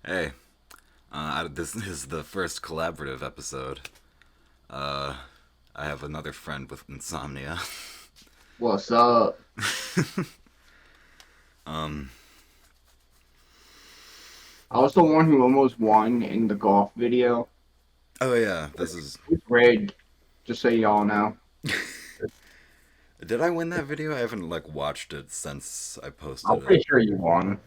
Hey, this is the first collaborative episode. Uh, I have another friend with insomnia. What's up? um, I was the one who almost won in the golf video. oh yeah, this is. It's rigged, just so y'all know. Did I win that video? I haven't watched it since I I'm posted it. pretty sure you won.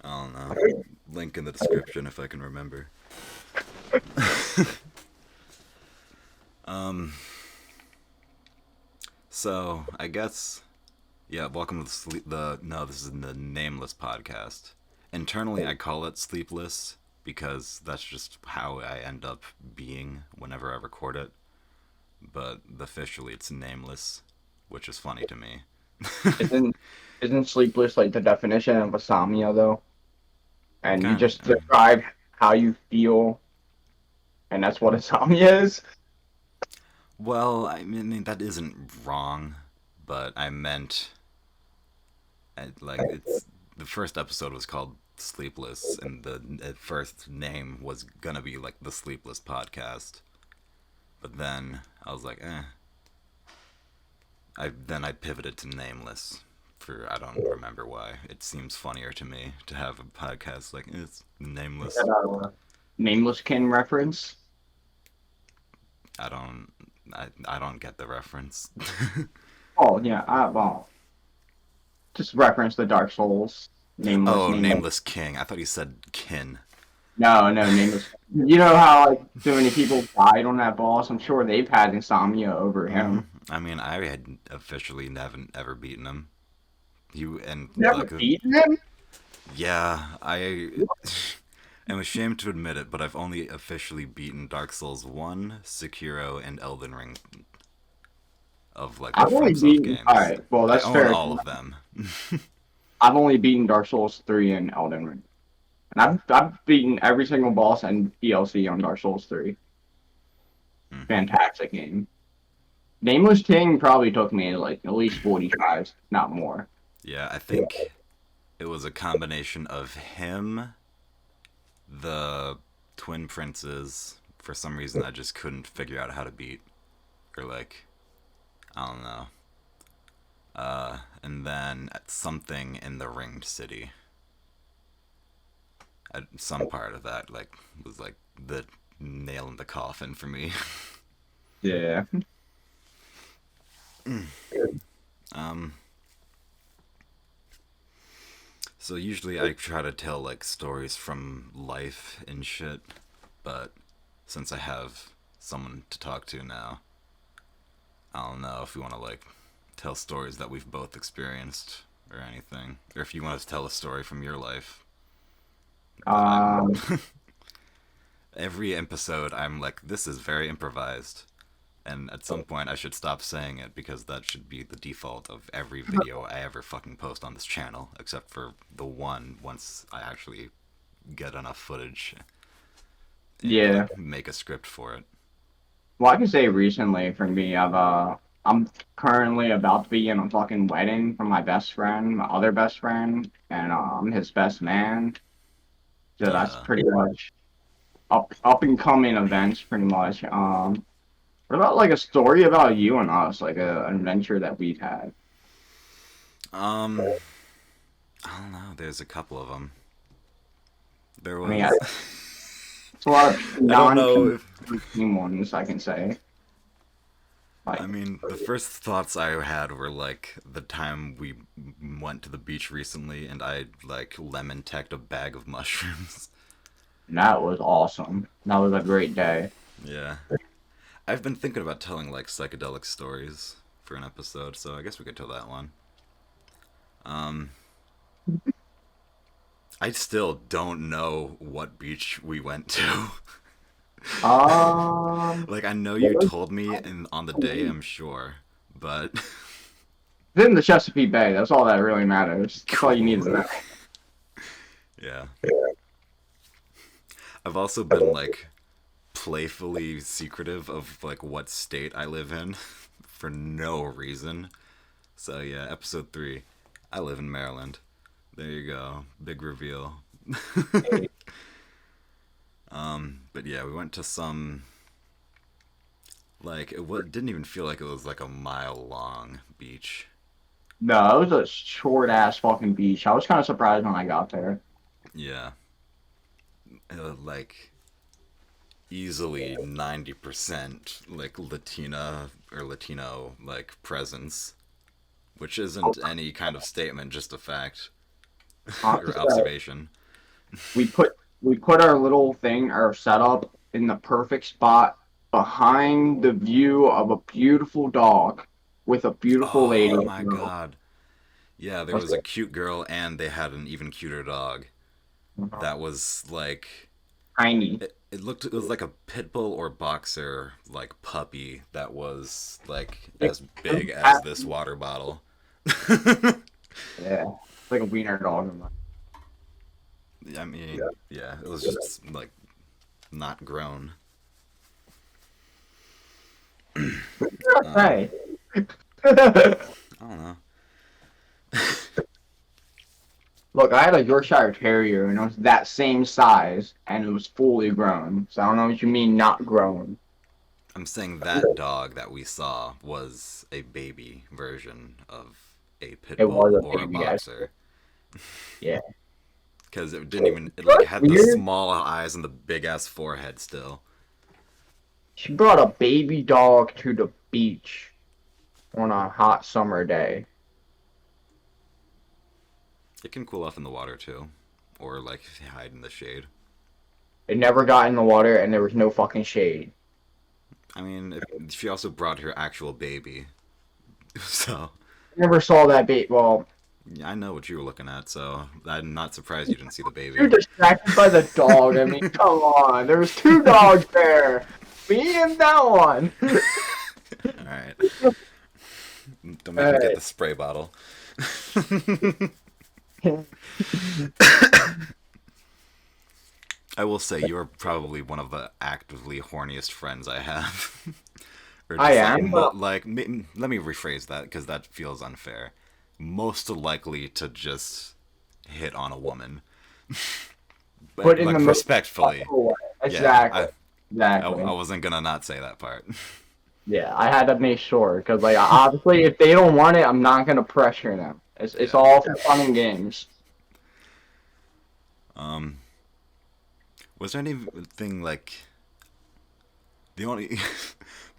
I don't know. Link in the description if I can remember. um, so I guess yeah. Welcome to the sleep. The no, this is the Nameless podcast. Internally, I call it Sleepless because that's just how I end up being whenever I record it. But officially it's Nameless, which is funny to me. Isn't isn't sleepless like the definition of insomnia though? And you Kind just of. describe how you feel, and that's what insomnia is. Well, I mean that isn't wrong, but I meant it's the first episode was called Sleepless, and the first name was gonna be like the Sleepless Podcast. But then I was like, I pivoted to Nameless for I don't remember why. It seems funnier to me to have a podcast like it's Is Nameless. that a Nameless Kin reference? I don't I don't get the reference. Oh yeah, well, just reference the Dark Souls. Nameless, Oh, nameless. Nameless King. I thought he said kin. No, no, nameless. You know how like so many people died on that boss? I'm sure they've had insomnia over Hmm. him. I mean, I had officially haven't ever beaten him. You and Never beaten him? yeah, I am ashamed to admit it, but I've only officially beaten Dark Souls 1, Sekiro, and Elden Ring of the I've only FromSoft beaten. All games. right, well I that's own fair. all of them. I've only beaten Dark Souls 3 and Elden Ring, and I've beaten every single boss and DLC on Dark Souls 3. Hmm. Fantastic game. Nameless King probably took me like at least 40 tries, not more. Yeah, I think it was a combination of him, the twin princes. For some reason, I just couldn't figure out how to beat, or I don't know. And then at something in the ringed city, some part of that was the nail in the coffin for me. Yeah. um, so usually I try to tell stories from life and shit, but since I have someone to talk to now, I don't know if we want to tell stories that we've both experienced or anything, or if you want to tell a story from your life. But I'm Um. every episode I'm like, this is very improvised. And at some point, I should stop saying it because that should be the default of every video I ever fucking post on this channel, except for the one once I actually get enough footage and Yeah. make a script for it. Well, I can say recently for me, I'm currently about to be in a fucking wedding for my best friend, my other best friend, and I'm his best man. So that's Yeah. pretty much up and coming events, pretty much. What about like a story about you and us, like an adventure that we've had? Um, I don't know. There's a couple of them. There I mean, was. it's a lot of I don't know non-team if. ones, I can say. I Like, mean, the first thoughts I had were the time we went to the beach recently and I lemon teched a bag of mushrooms. that was awesome. That was a great day. Yeah. I've been thinking about telling psychedelic stories for an episode, so I guess we could tell that one. Um, I still don't know what beach we went to. Um, I know you told me on the day, I'm sure, but it's in the Chesapeake Bay. That's all that really matters. That's all you need cool. to know. Yeah. I've also been playfully secretive of what state I live in for no reason. So yeah, episode 3. I live in Maryland. There you go. Big reveal. But yeah, we went to some like didn't even feel like it was like a mile long beach. No, it was a short ass fucking beach. I was kind of surprised when I got there. Yeah, like easily 90% like Latina or Latino like presence, which isn't any kind of statement, just a fact or Honestly, observation. we put we put our little thing, our setup, in the perfect spot behind the view of a beautiful dog with a beautiful lady. Oh You my know. god. Yeah, there What's was a that? cute girl and they had an even cuter dog. That was like Tiny. it was like a pit bull or boxer like puppy that was like Like, as big as this water bottle. yeah, it's like a wiener dog. I mean, yeah, it was just like not grown. Um, Hey. I don't know. Look, I had a Yorkshire Terrier, and it was that same size, and it was fully grown. So I don't know what you mean, not grown. I'm saying that dog that we saw was a baby version of a pit It was bull a or a baby, guys. boxer. Yeah. Because it didn't even it like That's had the weird. small eyes and the big ass forehead still. She brought a baby dog to the beach on a hot summer day. It can cool off in the water too, or like hide in the shade. It never got in the water, and there was no fucking shade. I mean, she also brought her actual baby, so I never saw that baby. Well, yeah, I know what you were looking at. So I'm not surprised you didn't see the you're baby. distracted by the dog. I mean, come on. There was two dogs there. Me and that one. All right, don't make me get Alright. the spray bottle. I will say you're probably one of the actively horniest friends I have, or I just like am, but let me rephrase that because that feels unfair. Most likely to just hit on a woman, but put in the like most respectfully. possible way. Yeah, Exactly. I Exactly. wasn't gonna not say that part. Yeah, I had to make sure because, like, obviously, if they don't want it, I'm not gonna pressure them. It's Yeah. all for fun and games. Um. Was there anything like the only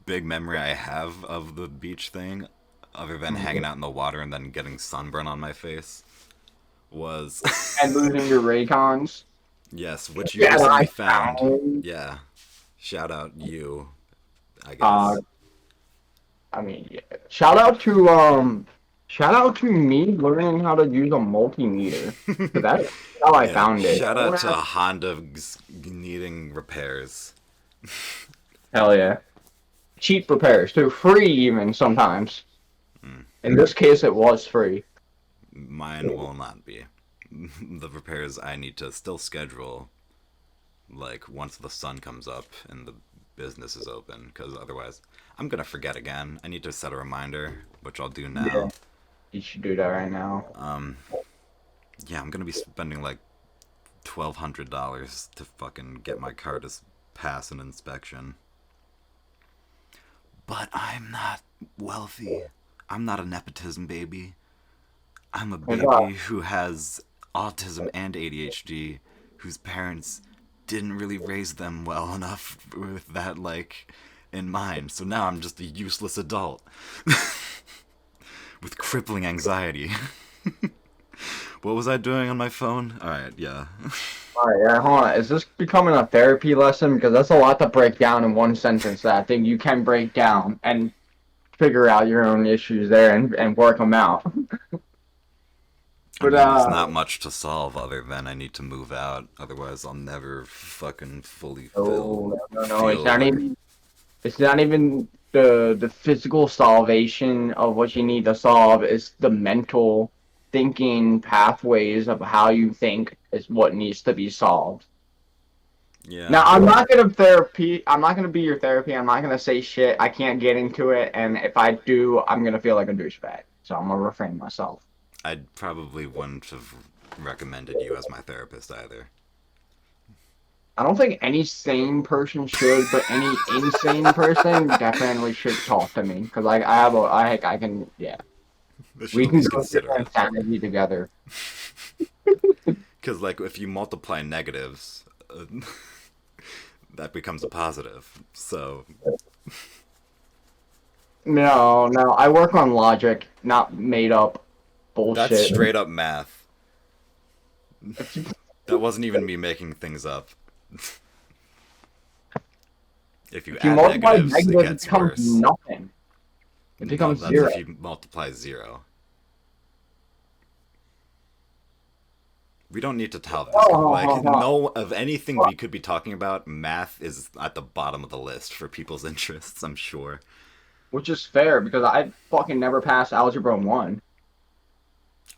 big memory I have of the beach thing, other than hanging out in the water and then getting sunburn on my face, was And losing your Raycons. yes, which you Yeah, recently I found. found. Yeah, shout out you, I Uh, guess. I mean, yeah. Shout out to me learning how to use a multimeter. Cause that's how I Yeah, found it. shout out Don't to ask- Honda needing repairs. Hell yeah. Cheap repairs too, free even sometimes. Mm, In this case, it was free. mine will not be. The repairs I need to still schedule, like once the sun comes up and the business is open, because otherwise I'm gonna forget again. I need to set a reminder, which I'll do Yeah, now. you should do that right now. Um, yeah, I'm gonna be spending like $1,200 to fucking get my car to pass an inspection. But I'm not wealthy. I'm not a nepotism baby. I'm a Oh God. baby who has autism and ADHD, whose parents didn't really raise them well enough with that, like, in mind. So now I'm just a useless adult with crippling anxiety. What was I doing on my phone? Alright, yeah. All right, yeah, hold on. Is this becoming a therapy lesson? Because that's a lot to break down in one sentence that I think you can break down and figure out your own issues there and work them out. I But mean, there's not much to solve other than I need to move out. Otherwise, I'll never fucking fully oh no, no, no, feel like. it's not even the physical salvation of what you need to solve. It's the mental thinking pathways of how you think is what needs to be solved. Now, Yeah. I'm not gonna therapy. I'm not gonna be your therapy. I'm not gonna say shit. I can't get into it, and if I do, I'm gonna feel like a douchebag. So I'm gonna refrain myself. I would probably wouldn't have recommended you as my therapist either. I don't think any sane person should, but any insane person definitely should talk to me because like I can yeah, They should we at can least go through consider it. insanity together. Because, like, if you multiply negatives, that becomes a positive. So, No, no, I work on logic, not made up that's bullshit. straight up math. That wasn't even me making things up. If you If you add multiply negatives, it negative, it gets becomes worse. nothing. It No, becomes that's zero. if you multiply zero. We don't need to tell this. Like, no, of anything we could be talking about, math is at the bottom of the list for people's interests, I'm sure. Which is fair because I fucking never passed Algebra 1.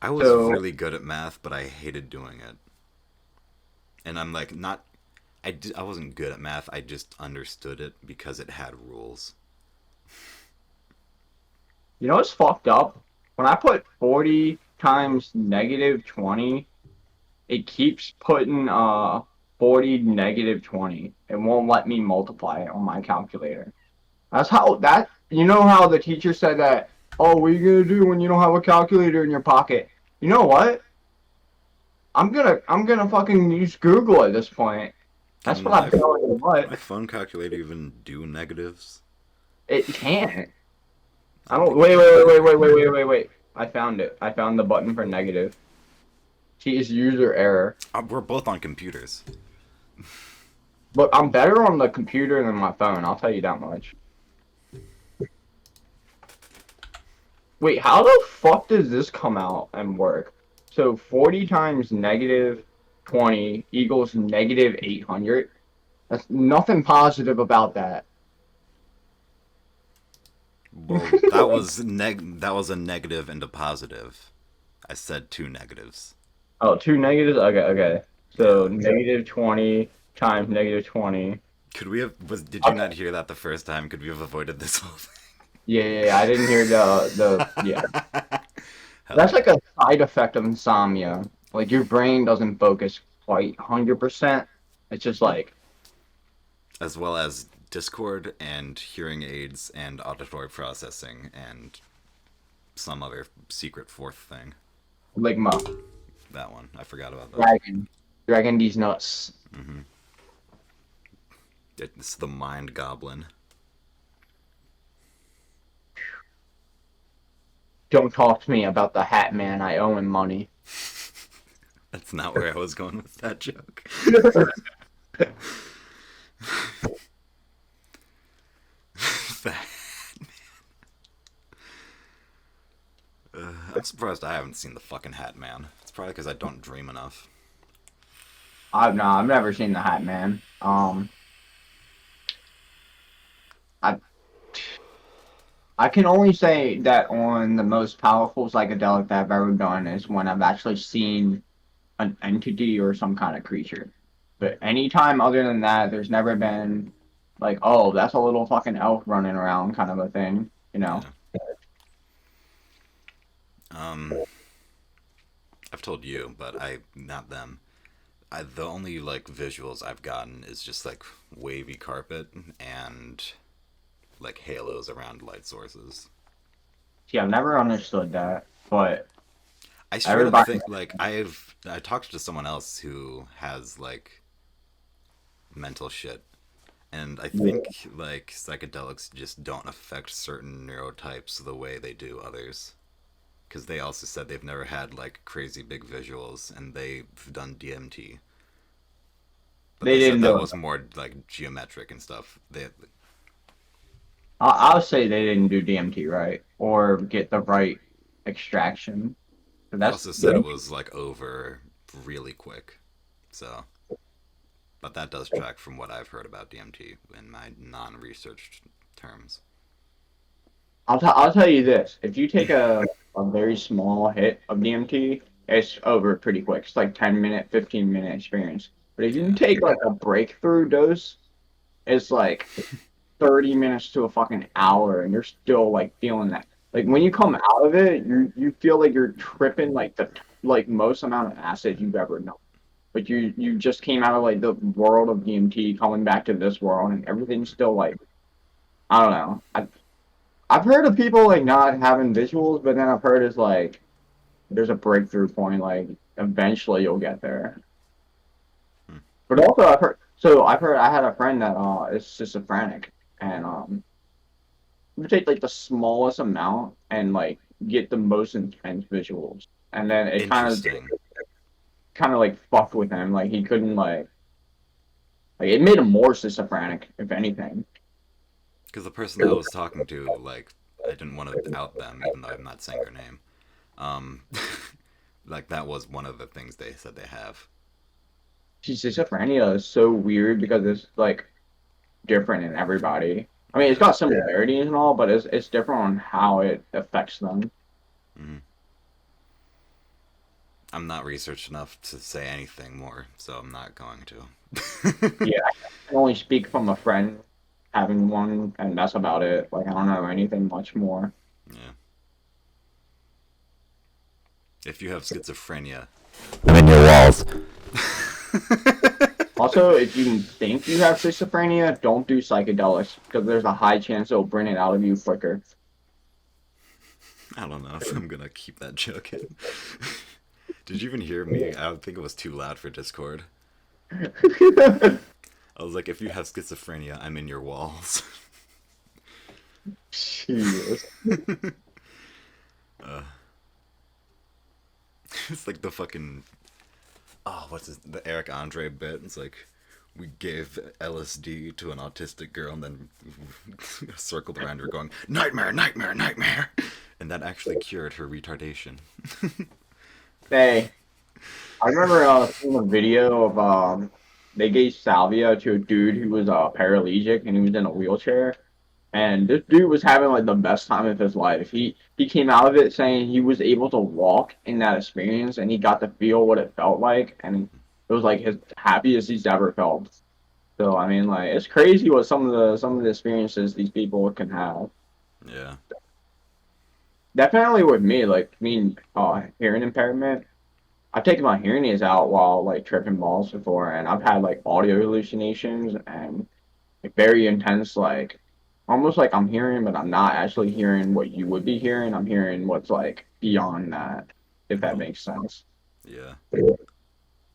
I was So, really good at math, but I hated doing it. And I'm like, not. I wasn't good at math, I just understood it because it had rules. you know what's fucked up? When I put 40 times negative 20, it keeps putting 40 negative 20. It won't let me multiply it on my calculator. That's how that you know how the teacher said that, oh, what are you gonna do when you don't have a calculator in your pocket? You know what? I'm gonna fucking use Google at this point. That's Can what I'm telling you my what. phone calculator even do negatives? It can't. I I don't don't think it wait, can wait, do wait, wait, wait, anything. wait, wait, wait. I found it. I found the button for negative. T is user error. We're both on computers. But I'm better on the computer than my phone, I'll tell you that much. Wait, how the fuck does this come out and work? So 40 times negative 20 equals negative 800. That's nothing positive about that. Well, that was a negative and a positive. I said two negatives. Oh, two negatives? Okay, okay. So Yeah. negative 20 times negative 20. Could we have? Did you Okay. not hear that the first time? Could we have avoided this whole Yeah, yeah, yeah, I didn't hear yeah. thing? Hell That's yeah. like a side effect of insomnia. Like your brain doesn't focus quite 100%. It's just like As well as Discord and hearing aids and auditory processing and some other secret fourth thing. ligma, That one. I forgot about that. dragging these nuts. Mm-hmm. It's the mind goblin. Don't talk to me about the Hat Man. I owe him money. That's not where I was going with that joke. That- I'm surprised I haven't seen the fucking Hat Man. It's probably because I don't dream enough. I've never seen the Hat Man. I I can only say that on the most powerful psychedelic that I've ever done is when I've actually seen an entity or some kind of creature. But anytime other than that, there's never been like, oh, that's a little fucking elf running around kind of a thing, you know? Yeah. Um, I've told you, but I not them. The only like visuals I've gotten is just like wavy carpet and like halos around light sources. See, I've never understood that, but I straight up everybody, think like I talked to someone else who has like mental shit, and I think like psychedelics just don't affect certain neurotypes the way they do others. Because they also said they've never had like crazy big visuals, and they've done DMT, but they they said didn't that do it. was more like geometric and stuff. They I'll say they didn't do DMT right or get the right extraction. they That's also said it was like over really quick, so. But that does track from what I've heard about DMT in my non-researched terms. I'll tell you this: if you take a very small hit of DMT, it's over pretty quick. It's like 10-minute, 15-minute experience. But if you Yeah. take like a breakthrough dose, it's like 30 minutes to a fucking hour, and you're still like feeling that. Like when you come out of it, you feel like you're tripping like the like most amount of acid you've ever known. But you just came out of like the world of DMT, coming back to this world, and everything's still like I don't know. I've heard of people like not having visuals, but then I've heard it's like there's a breakthrough point, like eventually you'll get there. Hmm. But also I've heard I had a friend that is schizophrenic, and you take like the smallest amount and like get the most intense visuals, and then it Interesting. kind of like fucked with him. Like he couldn't like it made him more schizophrenic, if anything. Because the person I was talking to, like, I didn't want to out them, even though I'm not saying her name. Um, like that was one of the things they said they have. Schizophrenia is so weird because it's like different in everybody. I mean, it's Yeah. got similarities and all, but it's different on how it affects them. Hmm. I'm not researched enough to say anything more, so I'm not going to. Yeah, I can only speak from a friend having one, and that's about it. Like, I don't know anything much more. Yeah. If you have schizophrenia, I'm in your walls. Also, if you think you have schizophrenia, don't do psychedelics because there's a high chance it'll bring it out of you quicker. I don't know if I'm gonna keep that joke in. Did you even hear me? I don't think it was too loud for Discord. I was like, if you have schizophrenia, I'm in your walls. Jesus. uh, it's like the fucking what's the Eric Andre bit? It's like we gave LSD to an autistic girl and then circled around her going nightmare, nightmare, nightmare, and that actually cured her retardation. Hey, I remember seeing a video of they gave salvia to a dude who was paralytic and he was in a wheelchair. And this dude was having like the best time of his life. He came out of it saying he was able to walk in that experience and he got to feel what it felt like and it was like his happiest he's ever felt. So I mean like it's crazy what some of the experiences these people can have. Yeah. Definitely with me, like hearing impairment. I've taken my hearing aids out while like tripping balls before and I've had like audio hallucinations and like very intense, like almost like I'm hearing, but I'm not actually hearing what you would be hearing. I'm hearing what's like beyond that, if that Oh, makes sense. yeah.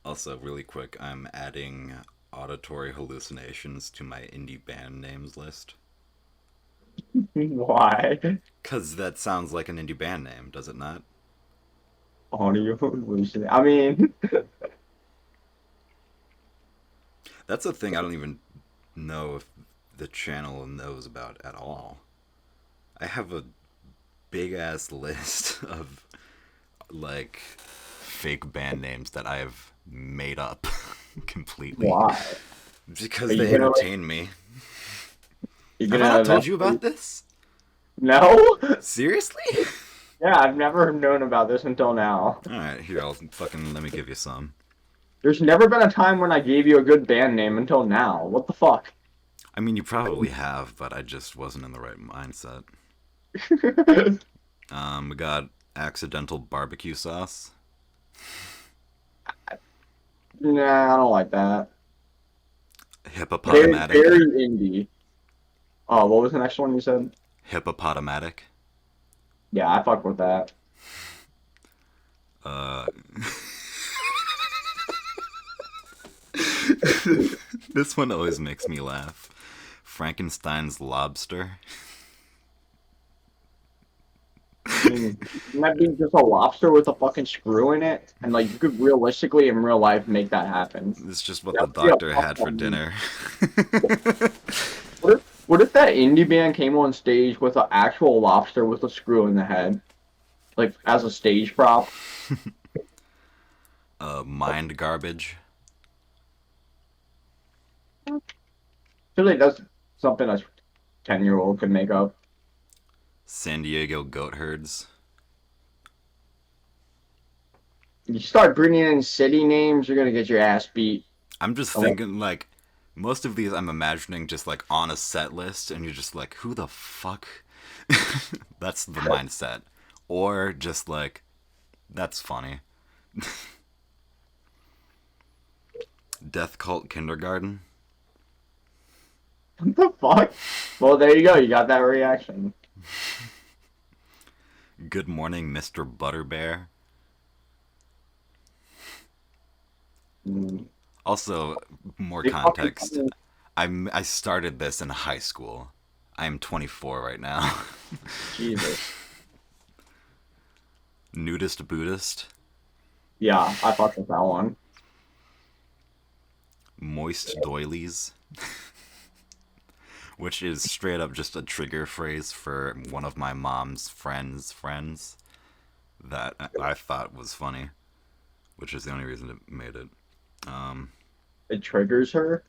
Also, really quick, I'm adding auditory hallucinations to my indie band names list. Why? Because that sounds like an indie band name, does it not? Audio hallucination. I mean, That's a thing I don't even know if the channel knows about at all. I have a big ass list of, like, fake band names that I've made up completely why? Are because you they gonna like? entertain me. You're Have I gonna not told you eventually? about this? No? Seriously? Yeah, I've never known about this until now. Alright, here, I'll fucking let me give you some. There's never been a time when I gave you a good band name until now. What the fuck? I mean, you probably have, but I just wasn't in the right mindset. We got accidental barbecue sauce, Nah, I don't like that. Very, hippopotomatic, very indie. Oh, what was the next one you said? hippopotomatic. Yeah, I fuck with that. Uh, this one always makes me laugh. Frankenstein's lobster. I mean, wouldn't that be just a lobster with a fucking screw in it? And like you could realistically in real life make that happen. It's just what That the would be a doctor fuck had for on. dinner. What if that indie band came on stage with an actual lobster with a screw in the head, like as a stage prop? Mind garbage. I feel like that's something a 10-year-old could make up. San Diego goat herds. You start bringing in city names, you're gonna get your ass beat. I'm just thinking, like, most of these I'm imagining just, like, on a set list, and you're just like, who the fuck? That's the mindset. Or just like, that's funny. Death Cult Kindergarten. What the fuck? Well, there you go. You got that reaction. Good morning, Mr. Butterbear. Mm. Also, more You fucking context. I started this in high school. I am 24 right now. Jesus. Nudist Buddhist. Yeah, I fucked with that one. Moist doilies. Which is straight up just a trigger phrase for one of my mom's friends that I thought was funny, which is the only reason it made it. Um, It triggers her.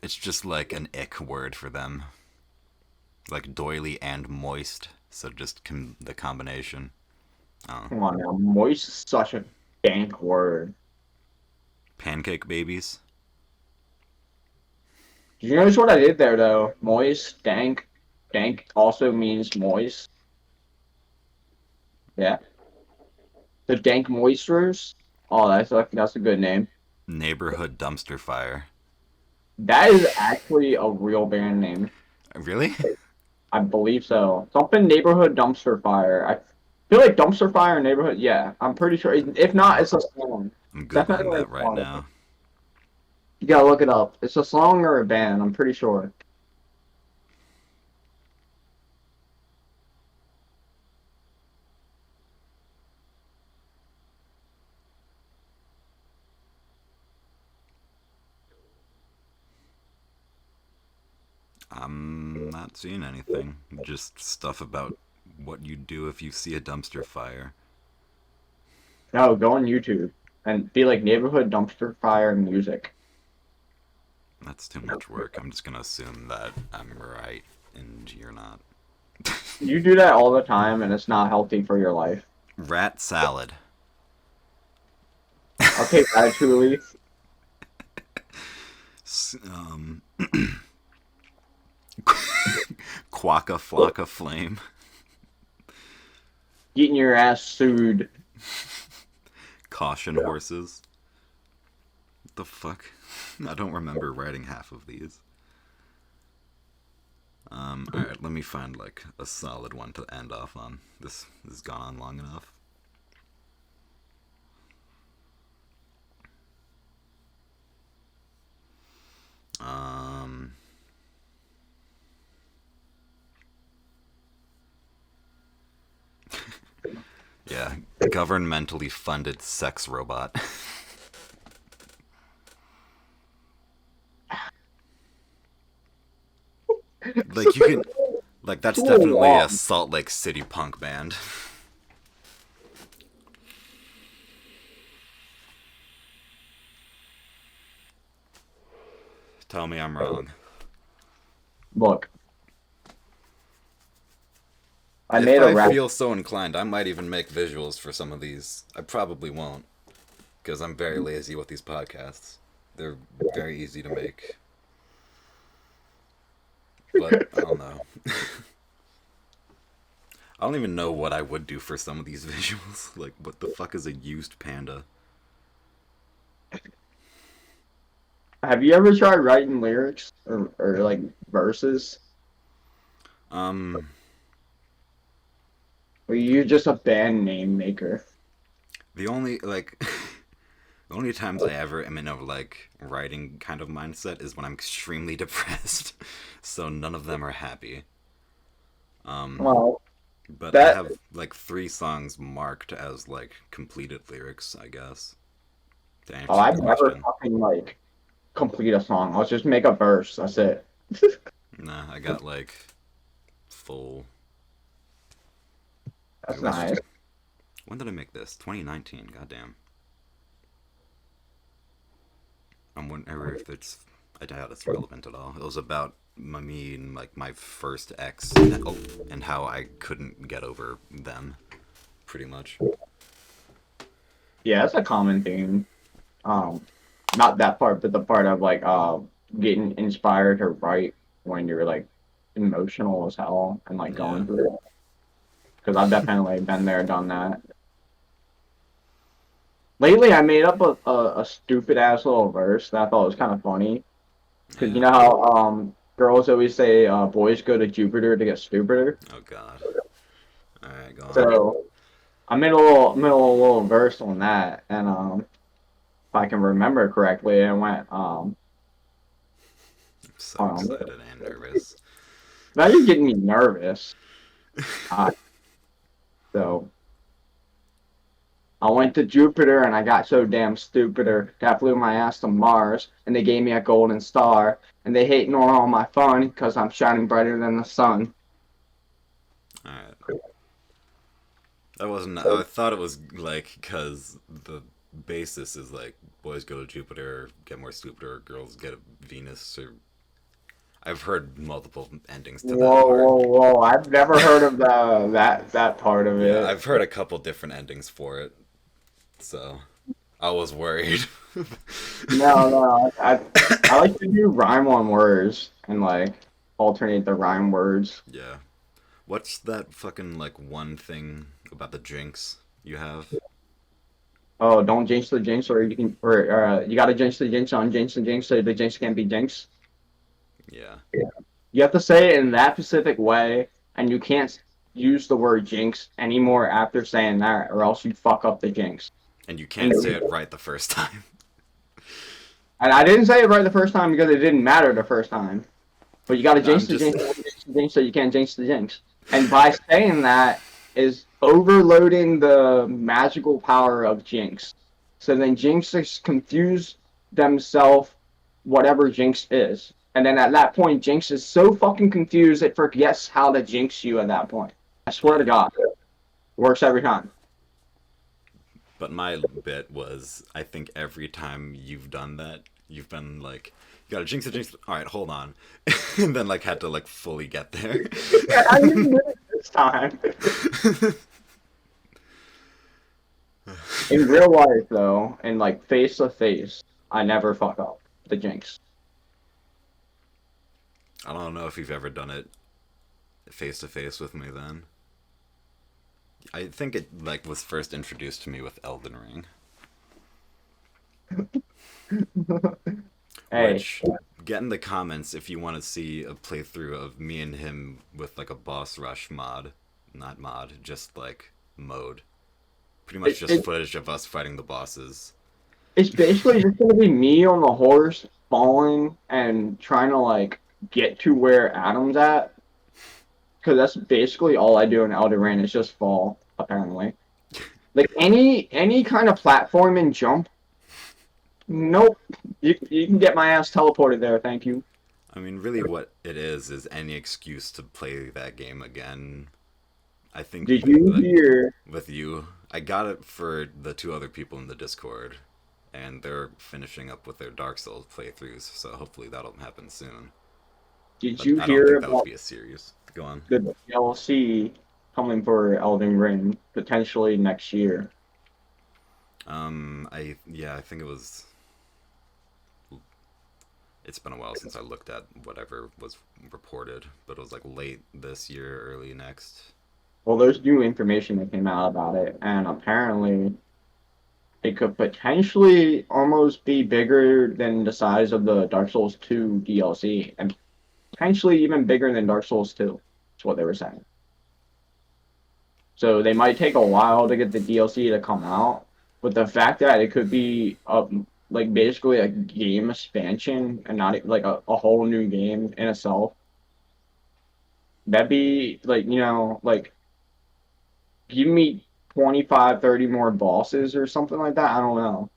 it's just like an ick word for them, like doily and moist. So just the combination. Oh. Come on now. Moist is such a dank word. Pancake babies. Did you notice what I did there, though? Moist, dank. Dank also means moist. Yeah. The dank moisters. Oh, that's a good name. Neighborhood dumpster fire. That is actually a real band name. Really? I believe so. Something neighborhood dumpster fire. I feel like dumpster fire and neighborhood. Yeah, I'm pretty sure. If not, it's a song. I'm googling Definitely a that right song. now. You gotta look it up. It's a song or a band. I'm pretty sure. I'm not seeing anything. Just stuff about what you do if you see a dumpster fire. No, go on YouTube and be like neighborhood dumpster fire music. That's too much work. I'm just gonna assume that I'm right and you're not. You do that all the time, and it's not healthy for your life. Rat salad. Okay, Ratatouille. Um, Quacka flocka flame. Getting your ass sued. Caution horses. What the fuck? I don't remember writing half of these. Alright, let me find like a solid one to end off on. This has gone on long enough. Um, yeah, governmentally funded sex robot. Like you can, like that's Too definitely a long. Salt Lake City punk band. Tell me I'm wrong. Look, I If made a I rap. feel so inclined, I might even make visuals for some of these. I probably won't, because I'm very lazy with these podcasts. They're very easy to make. But I don't know. I don't even know what I would do for some of these visuals. Like, what the fuck is a used panda? Have you ever tried writing lyrics or like verses? Um, Or you're just a band name maker? the only like the only times I ever am in a like writing kind of mindset is when I'm extremely depressed. So none of them are happy. Um, Well, but I that have like 3 songs marked as like completed lyrics, I guess. To oh, answer the I've never question. fucking like complete a song. I'll just make a verse. That's it. Nah, I got like full. That's Let's just. nice. When did I make this? 2019. Goddamn. I'm wondering if it's. I doubt it's relevant at all. It was about me and like my first ex, and how I couldn't get over them, pretty much. Yeah, that's a common theme. Um, not that part, but the part of like getting inspired to write when you're like emotional as hell and like Yeah. going through it. Because I've definitely been there, done that. lately I made up a stupid ass little verse that I thought was kind of funny. Because you Yeah. know how girls always say boys go to Jupiter to get stupider. Oh God. All right, go on. So I made a little verse on that, and if I can remember correctly, it went I'm so um excited and nervous. now you're getting me nervous. Uh, so I went to Jupiter and I got so damn stupider that I flew my ass to Mars, and they gave me a golden star, and they hating on all my fun because I'm shining brighter than the sun. All right. That wasn't. I thought it was like because the basis is like boys go to Jupiter, get more stupider, girls get a Venus. Or I've heard multiple endings to that Whoa, part. whoa, whoa! I've never heard of that part of Yeah, it. I've heard a couple different endings for it, so I was worried. No, no, I like to do rhyme on words and like alternate the rhyme words. Yeah. What's that fucking like one thing about the jinx you have? Oh, don't jinx the jinx, or you can, or you gotta jinx the jinx on jinx the jinx, so the jinx can't be jinx. Yeah. You have to say it in that specific way, and you can't use the word jinx anymore after saying that, or else you fuck up the jinx. And you And, can't say it right the first time. and I didn't say it right the first time because it didn't matter the first time. But you got to jinx I'm the just. jinx, jinx the jinx, so you can't jinx the jinx. And by saying that is overloading the magical power of jinx. So then jinx just confuse themselves whatever jinx is. And then at that point, jinx is so fucking confused it forgets how to jinx you at that point. I swear to Yeah. God, it works every time. But my bit was, I think every time you've done that, you've been like, you gotta jinx it, jinx it. All right, hold on, and then like had to like fully get there. Yeah, I didn't do it this time. In real life, though, and like face to face, I never fuck up the jinx. I don't know if you've ever done it face to face with me. Then I think it like was first introduced to me with Elden Ring, Hey, which get in the comments if you want to see a playthrough of me and him with like a boss rush mod, not mod, just like mode. Pretty much it, just it, footage of us fighting the bosses. it's basically just gonna be me on the horse falling and trying to like get to where Adam's at, because that's basically all I do in Elden Ring is just fall. Apparently, like any kind of platform and jump, nope. You can get my ass teleported there. Thank you. I mean, really, what it is any excuse to play that game again. I think Did you like hear? with you, I got it for the two other people in the Discord, and they're finishing up with their Dark Souls playthroughs. So hopefully that'll happen soon. Did But you I don't hear think that would about be a series. Go on. the DLC coming for Elden Ring potentially next year? I think it was. It's been a while since I looked at whatever was reported, but it was like late this year, early next. Well, there's new information that came out about it, and apparently it could potentially almost be bigger than the size of the Dark Souls 2 DLC, and potentially even bigger than Dark Souls 2. That's what they were saying. So they might take a while to get the DLC to come out, but the fact that it could be like basically a game expansion and not like a whole new game in itself, that'd be like, like give me 25, 30 more bosses or something like that. I don't know.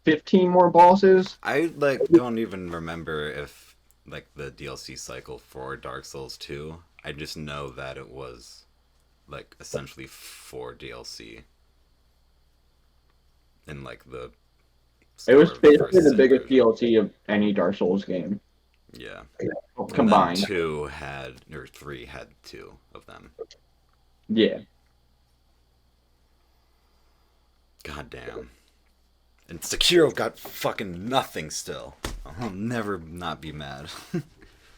15 more bosses? I like don't even remember if like the DLC cycle for Dark Souls 2. I just know that it was like essentially for DLC in like the It start was of the basically first the Sin biggest version. DLC of any Dark Souls game Yeah. And then combined. 2 had or 3 had 2 of them. Yeah. God damn. And Sekiro got fucking nothing still. I'll never not be mad.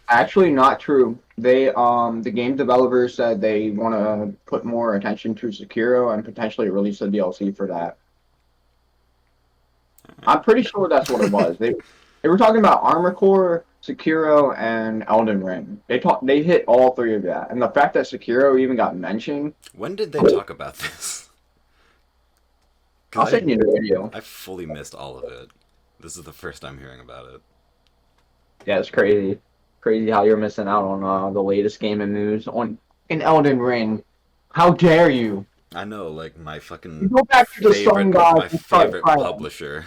Actually, not true. The game developers said they want to put more attention to Sekiro and potentially release a DLC for that. I'm pretty sure that's what it was. They were talking about Armored Core, Sekiro, and Elden Ring. They hit all three of that, and the fact that Sekiro even got mentioned, When did they talk about this? I'll Because send you the video. I fully missed all of it. This is the first time hearing about it. Yeah, it's crazy, crazy how you're missing out on the latest gaming news on in Elden Ring. How dare you? I know, like You go back to the Sun God my and start favorite crying. publisher,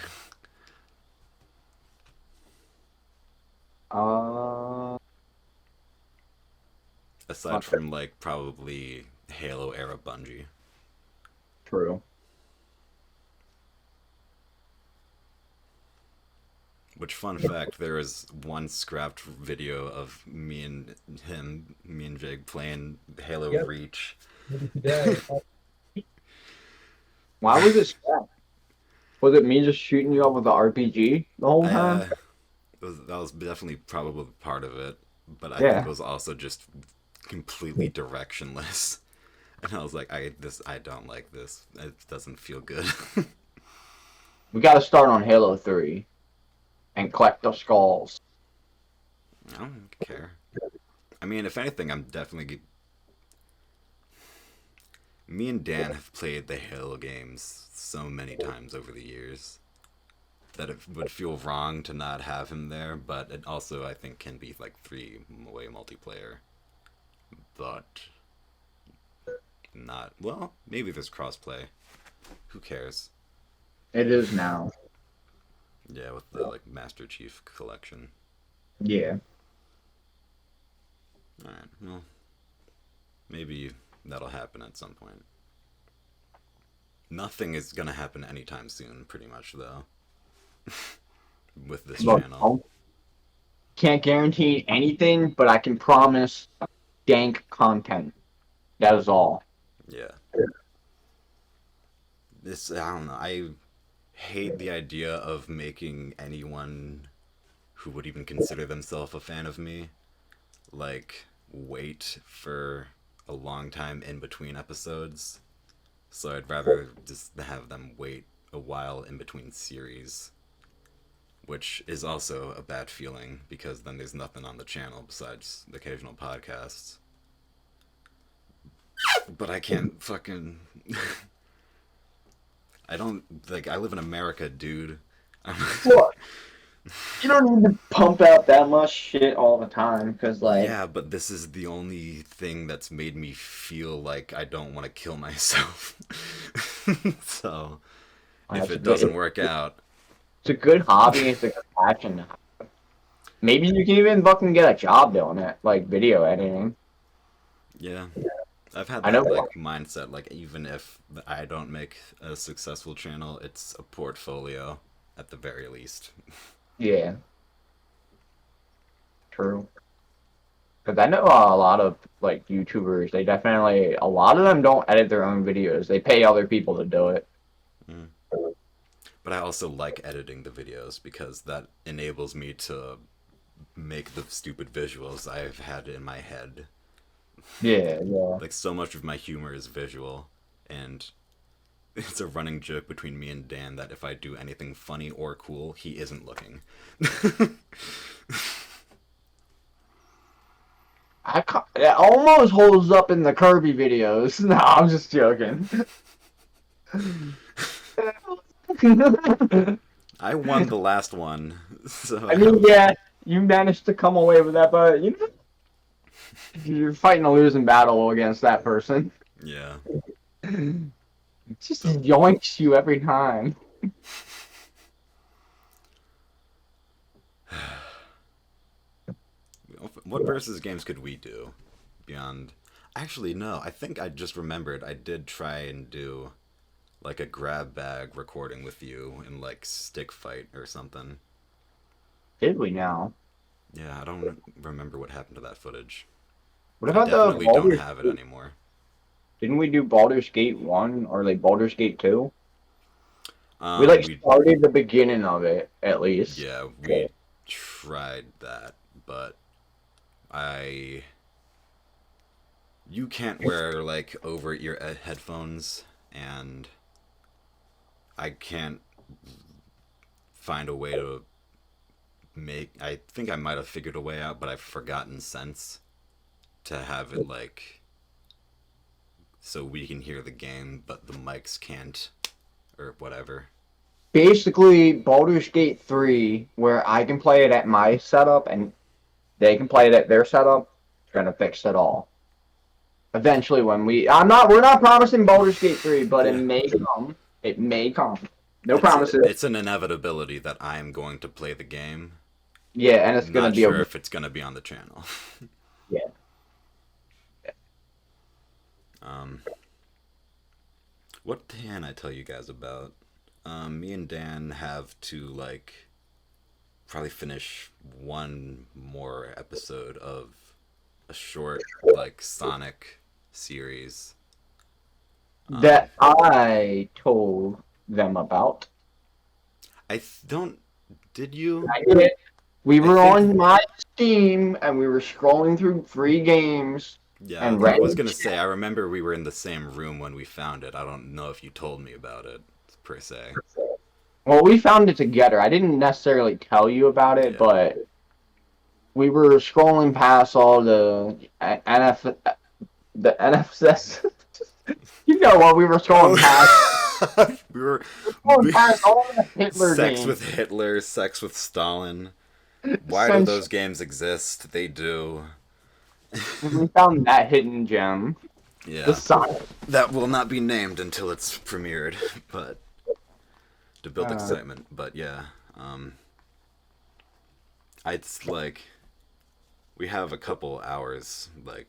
Uh, aside not sure. from like probably Halo era Bungie. True. Which, fun fact, there was one scrapped video of me and Jake playing Halo Yep. Reach. Yeah. Why was it scrapped? Was it me just shooting you up with the RPG the whole I time? that was definitely probably part of it, but I think it Yeah, was also just completely directionless. And I was like, I don't like this. It doesn't feel good. we got to start on Halo 3 and collect the skulls. I don't care. I mean, if anything, I'm definitely. Me and Dan have played the Halo games so many times over the years that it would feel wrong to not have him there, but it also, I think, can be like three-way multiplayer. But not. Well, maybe there's crossplay. Who cares? It is now. Yeah, with the like Master Chief collection. Yeah. Alright, well, maybe that'll happen at some point. Nothing is gonna happen anytime soon, pretty much, though. With this Look, channel. I can't guarantee anything, but I can promise dank content. That is all. Yeah. This, I don't know, I hate the idea of making anyone who would even consider themselves a fan of me, like, wait for a long time in between episodes. So I'd rather just have them wait a while in between series, which is also a bad feeling because then there's nothing on the channel besides the occasional podcasts. But I can't fucking. I don't. Like, I live in America, dude. Look, you don't need to pump out that much shit all the time, because, like, Yeah, but this is the only thing that's made me feel like I don't want to kill myself. So, if it's a it good, doesn't work out, it's a good hobby. It's a good passion. Maybe you can even fucking get a job doing it, like video editing. yeah. I've had I know. that like mindset. Like, even if I don't make a successful channel, it's a portfolio at the very least. Yeah, true. Because I know a lot of like YouTubers. They definitely a lot of them don't edit their own videos. They pay other people to do it. Mm. But I also like editing the videos because that enables me to make the stupid visuals I've had in my head. Yeah, yeah. Like, so much of my humor is visual, and it's a running joke between me and Dan that if I do anything funny or cool, he isn't looking. It almost holds up in the Kirby videos. No, I'm just joking. I won the last one, so I mean, yeah, you managed to come away with that, but you know, you're fighting a losing battle against that person. yeah. It just So, yoinks you every time. what versus games could we do beyond? Actually, no. I think I just remembered I did try and do like a grab bag recording with you in like stick fight or something. Did we now? Yeah, I don't remember what happened to that footage. What I about the definitely don't Baldur's have it Gate? anymore. Didn't we do Baldur's Gate 1 or like Baldur's Gate 2? We Um, like we started the beginning of it at least. yeah, we tried that, but I you can't wear like over ear headphones, and I can't find a way to make. I think I might have figured a way out, but I've forgotten since to have it like so we can hear the game, but the mics can't, or whatever. Basically, Baldur's Gate 3, where I can play it at my setup and they can play it at their setup, gonna fix it all. Eventually, when we're not promising Baldur's Gate 3, but it Yeah. may come. It may come. No It's promises. it's an inevitability that I'm going to play the game. Yeah, and it's gonna Not be sure if it's gonna be on the channel. yeah. um, what can I tell you guys about? Me and Dan have to like probably finish one more episode of a short like Sonic series. That I told them about. Don't. Did you? I did. We I were think. on my Steam and we were scrolling through free games Yeah, and I was read. gonna say. I remember we were in the same room when we found it. I don't know if you told me about it per se. Well, we found it together. I didn't necessarily tell you about it, Yeah. but we were scrolling past all the NFS. You know what? We were scrolling past. we were Scrolling past all the Hitler sex games. with Hitler, sex with Stalin. Why do Since those games exist? They do. we found that hidden gem, the Yeah. Sonic. That will not be named until it's premiered, but to build excitement. But yeah, it's like we have a couple hours, like,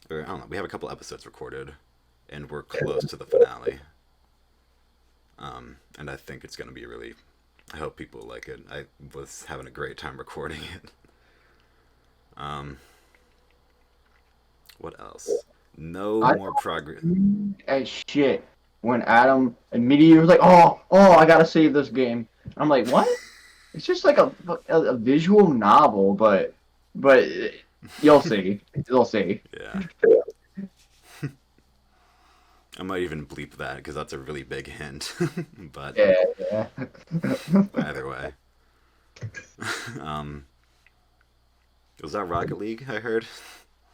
or I don't know, we have a couple episodes recorded, and we're close to the finale. And I think it's gonna be really. I hope people like it. I was having a great time recording it. What else? No more progress. And shit, when Adam immediately was like, "Oh, I gotta save this game," I'm like, "What?" It's just like a visual novel, but you'll see, you'll see. Yeah. I might even bleep that because that's a really big hint. But Yeah. either way. um, was that Rocket League I heard?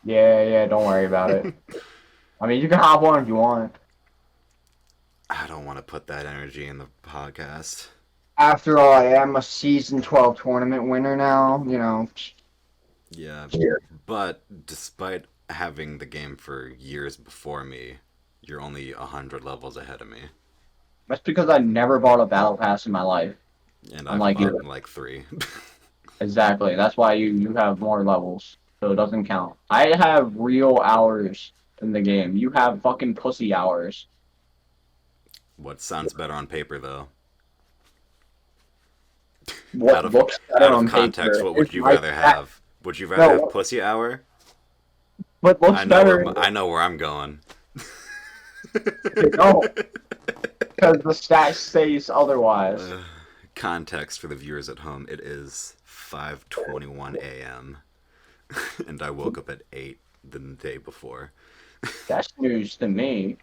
Yeah. Don't worry about it. I mean, you can hop on if you want. I don't want to put that energy in the podcast. After all, I am a season 12 tournament winner now. You know. Yeah, but despite having the game for years before me, you're only 100 levels ahead of me. That's because I never bought a battle pass in my life. And I've Unlike you. bought like 3. Exactly. That's why you have more levels, so it doesn't count. I have real hours in the game. You have fucking pussy hours. What sounds better on paper, though? What out of, looks out better of on context, paper? what would It's you like rather that. have? Would you rather No, have Pussy Hour? what looks better? I know where I'm going. No, because the stat says otherwise. Context for the viewers at home: it is 5:21 a.m. and I woke up at 8 the day before. That's news to me.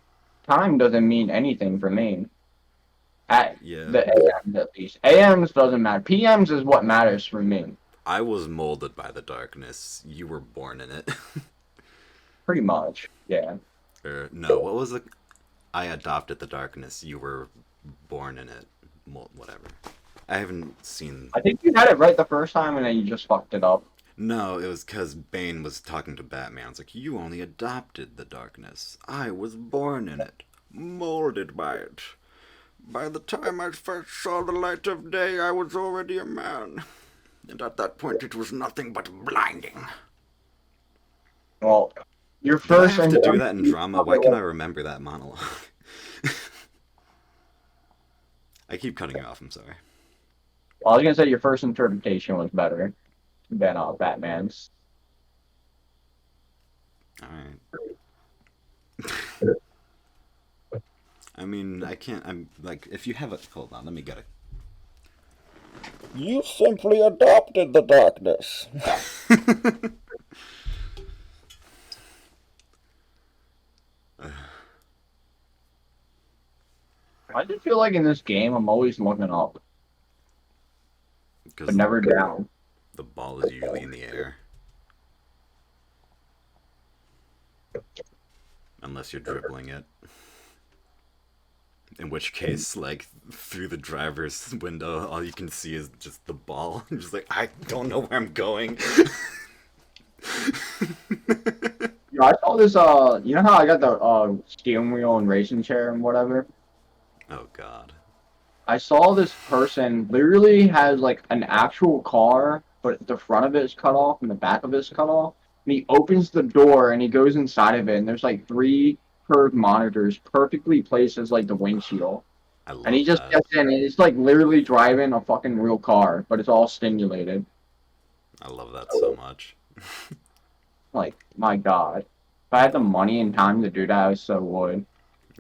Time doesn't mean anything for me. At Yeah, the AMs at least. AMs doesn't matter. PMs is what matters for me. I was molded by the darkness. You were born in it. Pretty much. Yeah. Or no, what was it? I adopted the darkness. You were born in it. Whatever. I haven't seen. I think you had it right the first time and then you just fucked it up. No, it was because Bane was talking to Batman. It's like, you only adopted the darkness. I was born in it, molded by it. By the time I first saw the light of day, I was already a man. And at that point, it was nothing but blinding. Well, your Did I first have to do that in drama? Why can't I remember that monologue? I keep cutting you off, I'm sorry. Well, I was gonna say your first interpretation was better than Batman's. Alright. I mean, I can't. I'm like, if you have a. Hold on, let me get it. You simply adopted the darkness. I just feel like in this game, I'm always looking up, but because never down. the ball is usually in the air, unless you're dribbling it. In which case, like, through the driver's window, all you can see is just the ball. I'm just like, I don't know where I'm going. I saw this. You know how I got the steering wheel and racing chair and whatever. Oh god. I saw this person literally has like an actual car, but the front of it is cut off and the back of it is cut off. And he opens the door and he goes inside of it, and there's like three curved monitors perfectly placed as like the windshield. I And he love just that. gets in and it's like literally driving a fucking real car, but it's all stimulated. I love that so much. Like, my God. If I had the money and time to do that, I so would.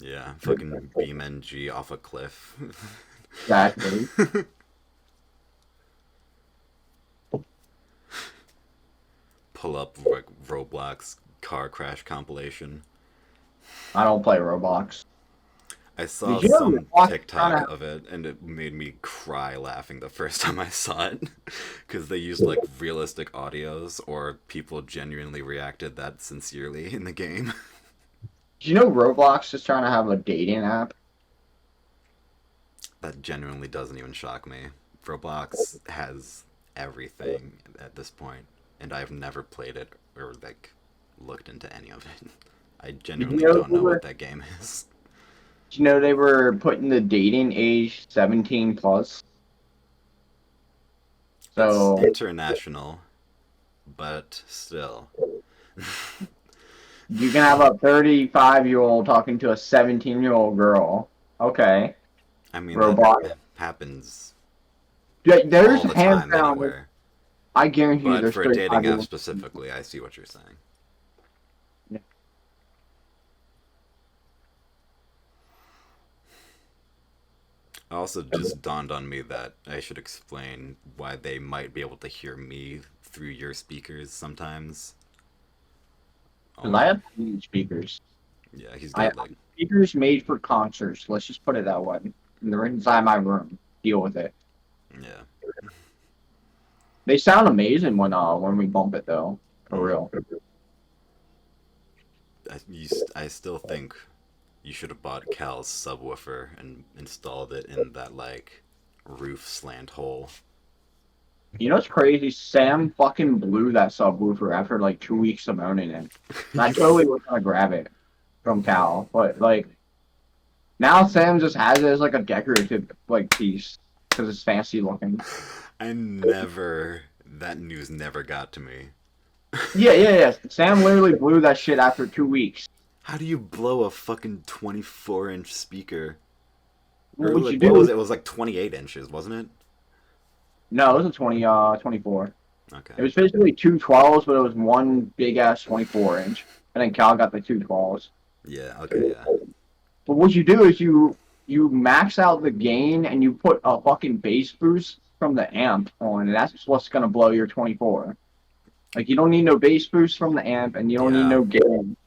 Yeah, fucking BeamNG off a cliff. Exactly. Pull up like Roblox car crash compilation. I don't play Roblox. I saw Did you know some Roblox is trying TikTok to... of it and it made me cry laughing the first time I saw it. Because they used like realistic audios or people genuinely reacted that sincerely in the game. Did you know Roblox is trying to have a dating app? That genuinely doesn't even shock me. Roblox has everything at this point, and I've never played it or like looked into any of it. I Did you genuinely know don't they know were... what that game is. Did you know they were putting the dating age 17 plus? It's So international, but still. you can have a 35-year-old talking to a 17-year-old girl. Okay. I mean, that Roblox. happens Yeah, there's all the hands time down. anywhere. I guarantee you But there's for a dating app 35-year-olds. specifically, I see what you're saying. It also just dawned on me that I should explain why they might be able to hear me through your speakers sometimes. Because I Um, have huge speakers. yeah, he's I have got like, speakers made for concerts. Let's just put it that way. And they're inside my room. Deal with it. yeah. They sound amazing when we bump it though. For Mm. real. I still think you should have bought Cal's subwoofer and installed it in that like roof slant hole. You know what's crazy? Sam fucking blew that subwoofer after like 2 weeks of owning it. And I totally was gonna grab it from Cal, but like now Sam just has it as like a decorative like piece because it's fancy looking. I never that news never got to me. Yeah. Sam literally blew that shit after 2 weeks. How do you blow a fucking 24-inch speaker? Or What you like what was do? it? It was like 28 inches, wasn't it? No, it was a 24. Okay. It was basically two 12s, but it was one big ass 24 inch. And then Cal got the two 12s. Yeah, okay, yeah. But what you do is you max out the gain and you put a fucking bass boost from the amp on, and that's what's gonna blow your 24. Like you don't need no bass boost from the amp, and you don't need Yeah. no gain.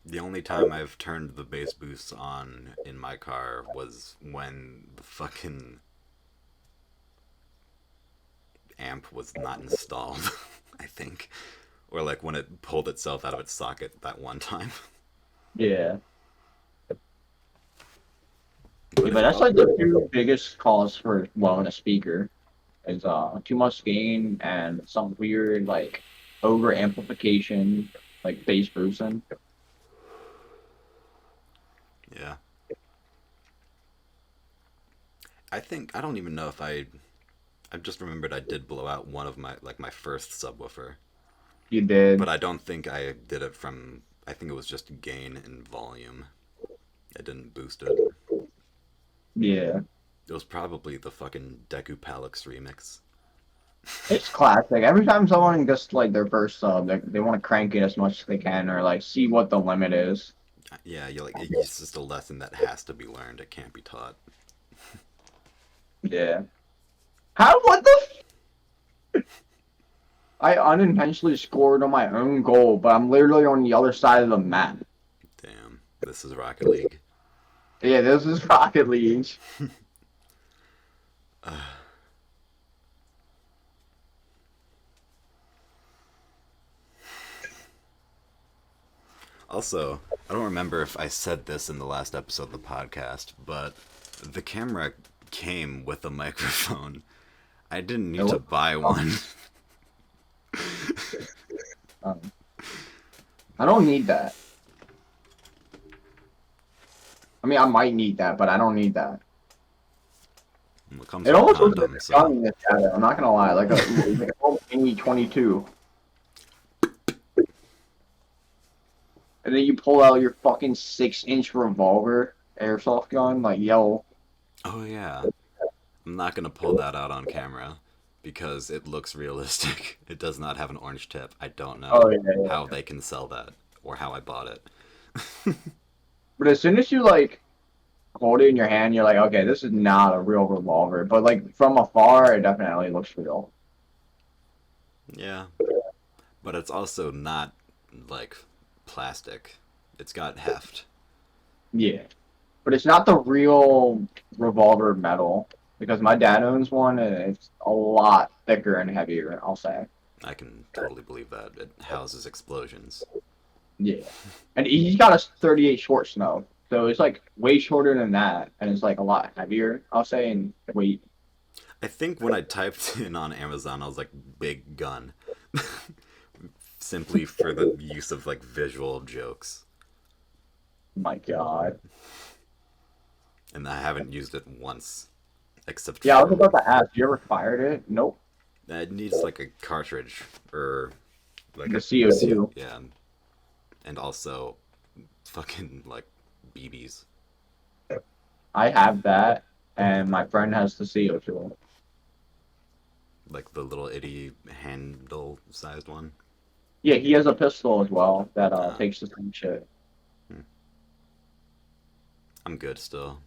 The only time I've turned the bass boost on in my car was when the fucking amp was not installed, I think. Or like when it pulled itself out of its socket that one time. Yeah. But Yeah, but if that's like the two biggest cause for blowing a speaker is too much gain and some weird like over amplification, like bass boosting. yeah. I think I don't even know if I've just remembered I did blow out one of my first subwoofer. You did. But I don't think I did it from I think it was just gain and volume. I didn't boost it. Yeah. It was probably the fucking Deku Palix remix. It's classic. Every time someone gets like their first sub, they want to crank it as much as they can, or like see what the limit is. Yeah, you're like it's just a lesson that has to be learned. It can't be taught. Yeah. How? What the? I unintentionally scored on my own goal, but I'm literally on the other side of the map. Damn, this is Rocket League. Yeah, this is Rocket League. Also, I don't remember if I said this in the last episode of the podcast, but the camera came with a microphone. I didn't need to Hello? buy Oh, one. um, I don't need that. I mean, I might need that, but I don't need that. It comes It with a almost looks like condom, a gun so in this shadow. I'm not gonna lie, like a old Mini 22, and then you pull out your fucking 6-inch revolver airsoft gun, like yo, oh yeah. I'm not gonna pull that out on camera because it looks realistic. It does not have an orange tip. I don't oh know yeah, how yeah. they can sell that or how I bought it. But as soon as you like hold it in your hand, you're like, okay, this is not a real revolver. But like from afar, it definitely looks real. Yeah, but it's also not like plastic. It's got heft. Yeah, but it's not the real revolver metal because my dad owns one and it's a lot thicker and heavier. I'll say. I can totally believe that. It houses explosions. Yeah, and he's got a 38 short snow, so it's like way shorter than that, and it's like a lot heavier. I'll say in weight. I think when I typed in on Amazon, I was like, big gun. Simply for the use of like visual jokes. My God. And I haven't used it once. Except Yeah, I was for. about to ask. You ever fired it? Nope. It needs like a cartridge or like The a CO. CO2. Yeah. And also fucking like BBs. I have that, and my friend has the CO2. Like the little itty handle sized one. Yeah, he has a pistol as well that Uh, takes the same shit. hmm, I'm good still.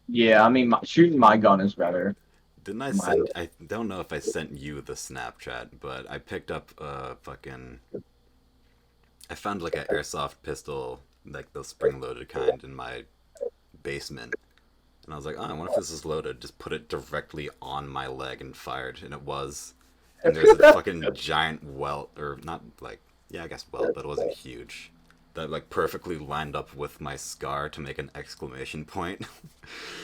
Yeah, I mean, shooting my gun is better. Didn't I My send? I don't know if I sent you the Snapchat, but I picked up a fucking. I found like an airsoft pistol, like the spring loaded kind, in my basement. And I was like, oh, I wonder if this is loaded. Just put it directly on my leg and fired, and it was. And there's a fucking giant welt, or not like, yeah, I guess welt, but it wasn't huge. That like perfectly lined up with my scar to make an exclamation point.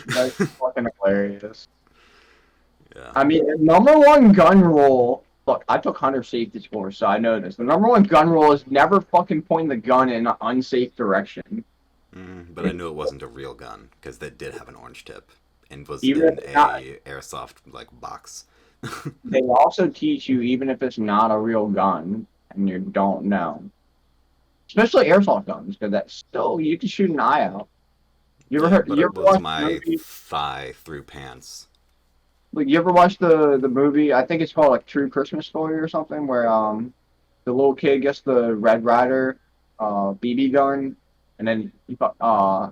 That's fucking hilarious. Yeah. I mean, the number one gun rule. Look, I took hunter safety scores, so I know this. The number one gun rule is never fucking point the gun in an unsafe direction. But I knew it wasn't a real gun because they did have an orange tip and was Even if in it's not, a airsoft like box. they also teach you even if it's not a real gun and you don't know. Especially airsoft guns, because that's still you can shoot an eye out. Yeah, but You it ever was watch the my movie? thigh through pants. Like you ever watch the movie? I think it's called like True Christmas Story or something, where the little kid gets the Red Ryder BB gun, and then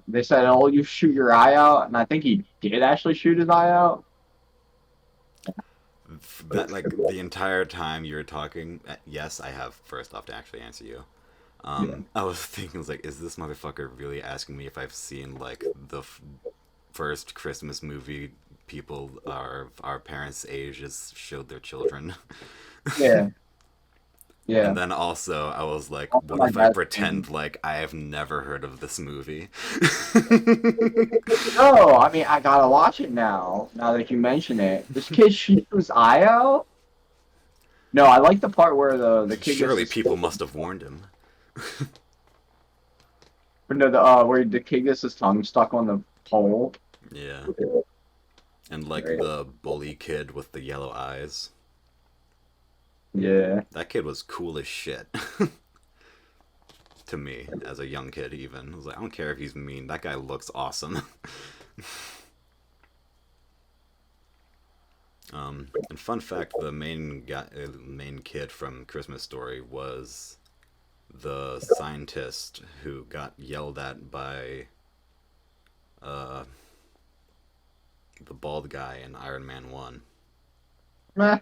they said, "Oh, you shoot your eye out," and I think he did actually shoot his eye out. That like the entire time you were talking, yes, I have first off to actually answer you. Yeah. I was thinking, I was like, is this motherfucker really asking me if I've seen like the first Christmas movie people our parents' ages showed their children? Yeah, And yeah. then also, I was like, Also, what my if I dad's saying, pretend like I have never heard of this movie? no, I mean I gotta watch it now. Now that you mention it, this kid shoots his eye out. No, I like the part where the kid gets Surely the people must have warned him. no the where the kid gets his tongue stuck on the pole. Yeah. And like Right. the bully kid with the yellow eyes. Yeah. That kid was cool as shit. To me, as a young kid, even. I was like, I don't care if he's mean. That guy looks awesome. And fun fact: the main guy, main kid from Christmas Story was the scientist who got yelled at by uh, the bald guy in Iron Man 1. Meh.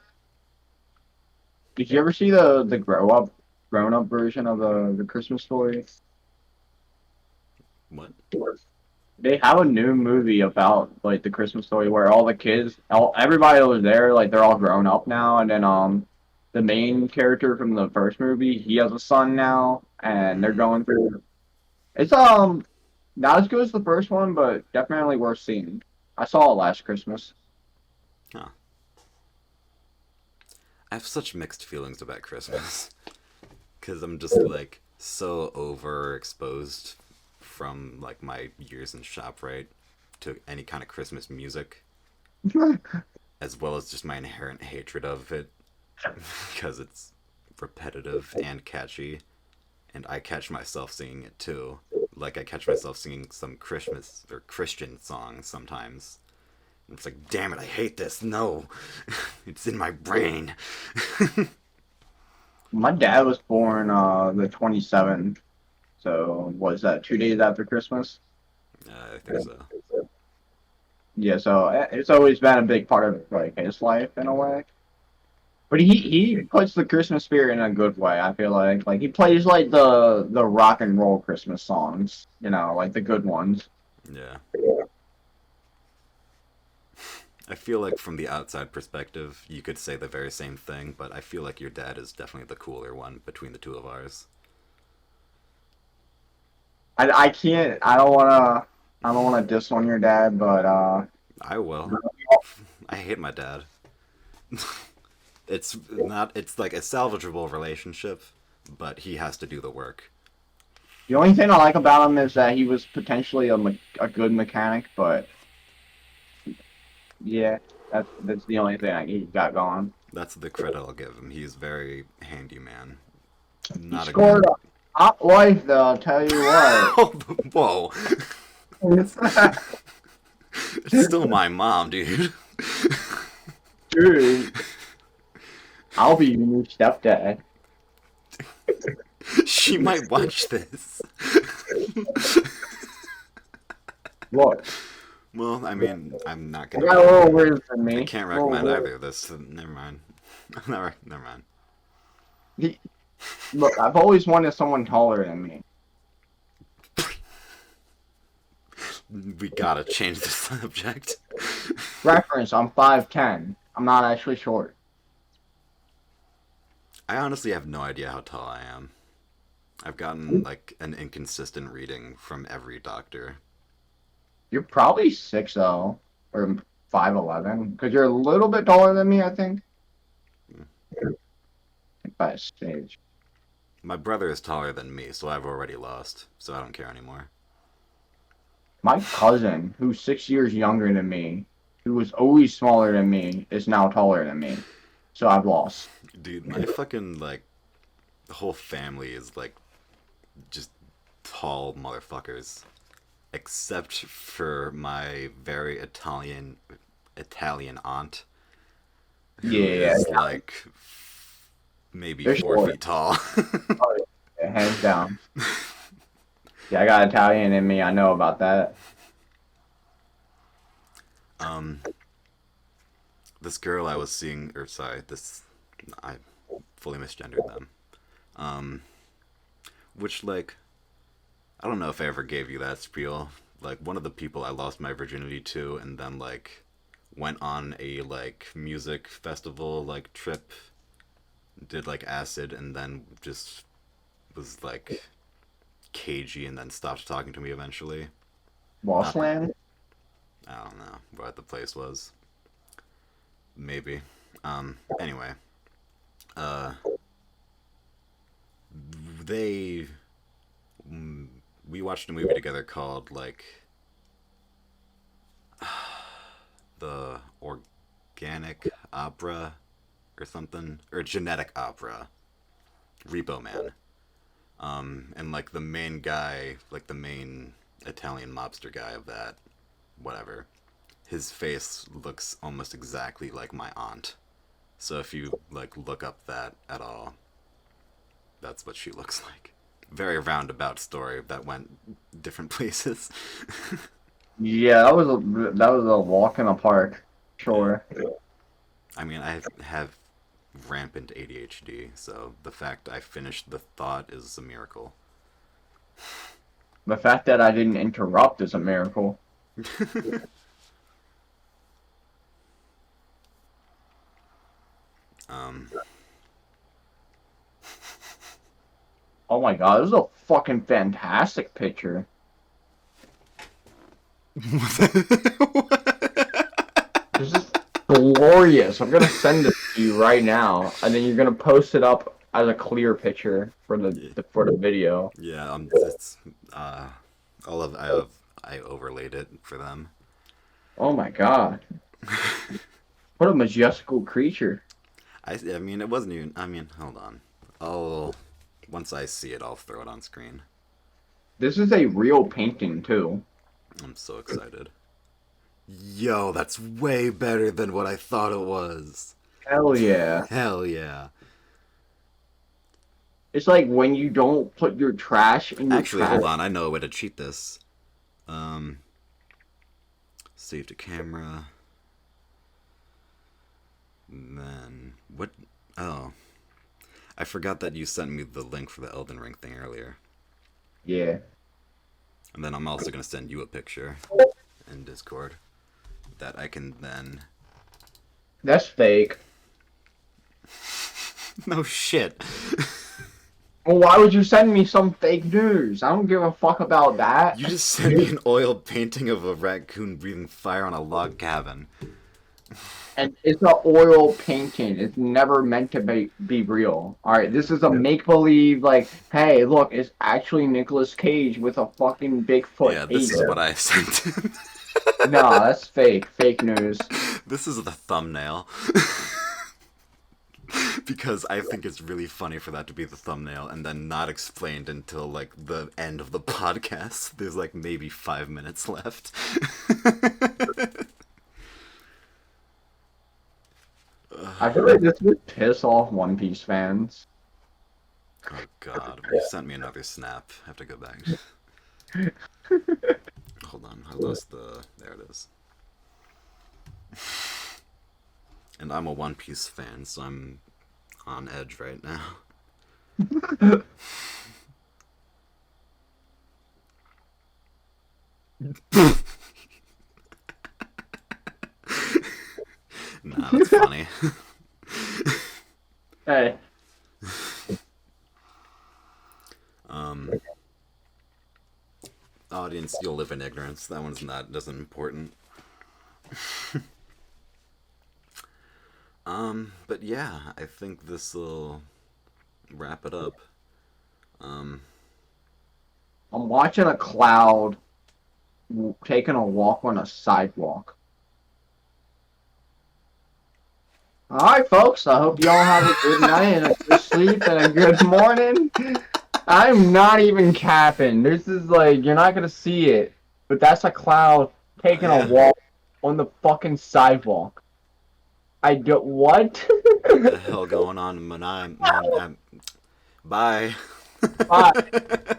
Did you ever see the grown up version of the Christmas story? What? They have a new movie about like the Christmas story where all the kids, everybody that was there, like they're all grown up now, and then the main character from the first movie, he has a son now, and they're Mm. going through. It's not as good as the first one, but definitely worth seeing. I saw it last Christmas. Huh. I have such mixed feelings about Christmas because I'm just like so overexposed from like my years in ShopRite to any kind of Christmas music, as well as just my inherent hatred of it because it's repetitive and catchy, and I catch myself singing it too. Like I catch myself singing some Christmas or Christian songs sometimes. And it's like, damn it, I hate this. No, it's in my brain. My dad was born the 27th, so was that 2 days after Christmas? I think so. Yeah, so it's always been a big part of like his life in a way. But he puts the Christmas spirit in a good way. I feel like he plays like the rock and roll Christmas songs, like the good ones. Yeah. I feel like from the outside perspective, you could say the very same thing, but I feel like your dad is definitely the cooler one between the two of ours. I can't. I don't wanna diss on your dad, but I will. I hate my dad. It's not. It's like a salvageable relationship, but he has to do the work. the only thing I like about him is that he was potentially a good mechanic. But yeah, that's the only thing he got going. That's the credit I'll give him. He's very handyman. He Not a good. scored a hot wife, though. I'll tell you what. Whoa. It's still my mom, dude. Dude, I'll be your new stepdad. She might watch this. Look, Well, I mean, I'm not I gonna got be. a little worse than I me. can't A little recommend worse. either of this. So never mind. Never mind. He, look, I've always wanted someone taller than me. We gotta change the subject. Reference, I'm 5'10". I'm not actually short. I honestly have no idea how tall I am. I've gotten like an inconsistent reading from every doctor. You're probably 6'0", or 5'11", because you're a little bit taller than me, I think. By a stage. My brother is taller than me, so I've already lost, so I don't care anymore. My cousin, who's 6 years younger than me, who was always smaller than me, is now taller than me. So I've lost. Dude, my fucking like whole family is like just tall motherfuckers, except for my very Italian aunt, Yeah, who yeah, is yeah. like maybe They're four short. feet tall. Oh, yeah, hands down. Yeah, I got Italian in me. I know about that. um, this girl I was seeing, or sorry, this I fully misgendered them. Um, which like I don't know if I ever gave you that spiel. Like one of the people I lost my virginity to, and then like went on a like music festival like trip, did like acid, and then just was like cagey, and then stopped talking to me eventually. Not Bossland? I don't know what the place was. Maybe. Anyway, uh, they we watched a movie together called like the Organic Opera or something, or Genetic Opera, Repo Man. And like the main guy, like the main Italian mobster guy of that, whatever, his face looks almost exactly like my aunt. So if you like look up that at all, that's what she looks like. Very roundabout story that went different places. Yeah, that was a walk in the park. Yeah. Sure. I mean, I have rampant ADHD, so the fact I finished the thought is a miracle. The fact that I didn't interrupt is a miracle. um, Oh my god, this is a fucking fantastic picture. This is glorious. I'm gonna send this to you right now, and then you're gonna post it up as a clear picture for the video. yeah, it's I overlaid it for them. Oh my god, what a majestical creature. I mean, it wasn't even. I mean, hold on. I'll once I see it, I'll throw it on screen. This is a real painting too. I'm so excited. Yo, that's way better than what I thought it was. Hell yeah. Hell yeah. It's like when you don't put your trash in your Actually, trash. hold on. I know a way to cheat this. Um, save to camera. Then what? Oh, I forgot that you sent me the link for the Elden Ring thing earlier. Yeah. And then I'm also gonna send you a picture in Discord that I can then. That's fake. No shit. Well, why would you send me some fake news? I don't give a fuck about that. You just sent me an oil painting of a raccoon breathing fire on a log cabin. And it's an oil painting. It's never meant to be real. Alright, this is a make-believe, like, hey, look, it's actually Nicolas Cage with a fucking Bigfoot Yeah, this is ape. what I sent. No, that's fake. Fake news. This is the thumbnail. Because I think it's really funny for that to be the thumbnail and then not explained until like the end of the podcast. There's like maybe 5 minutes left. I feel like this would piss off One Piece fans. Oh god, you sent me another snap. I have to go back. Hold on, I lost the. There it is. And I'm a One Piece fan, so I'm on edge right now. Nah, that's funny. Hey, um, Audience, you'll live in ignorance. That one's not doesn't important. But yeah, I think this will wrap it up. Um, I'm watching a cloud taking a walk on a sidewalk. Alright, folks, I hope y'all have a good night and a good sleep and a good morning. I'm not even capping. This is like, you're not gonna see it, but that's a cloud taking a yeah. walk on the fucking sidewalk. I don't. What? What the hell going on? Bye. Bye.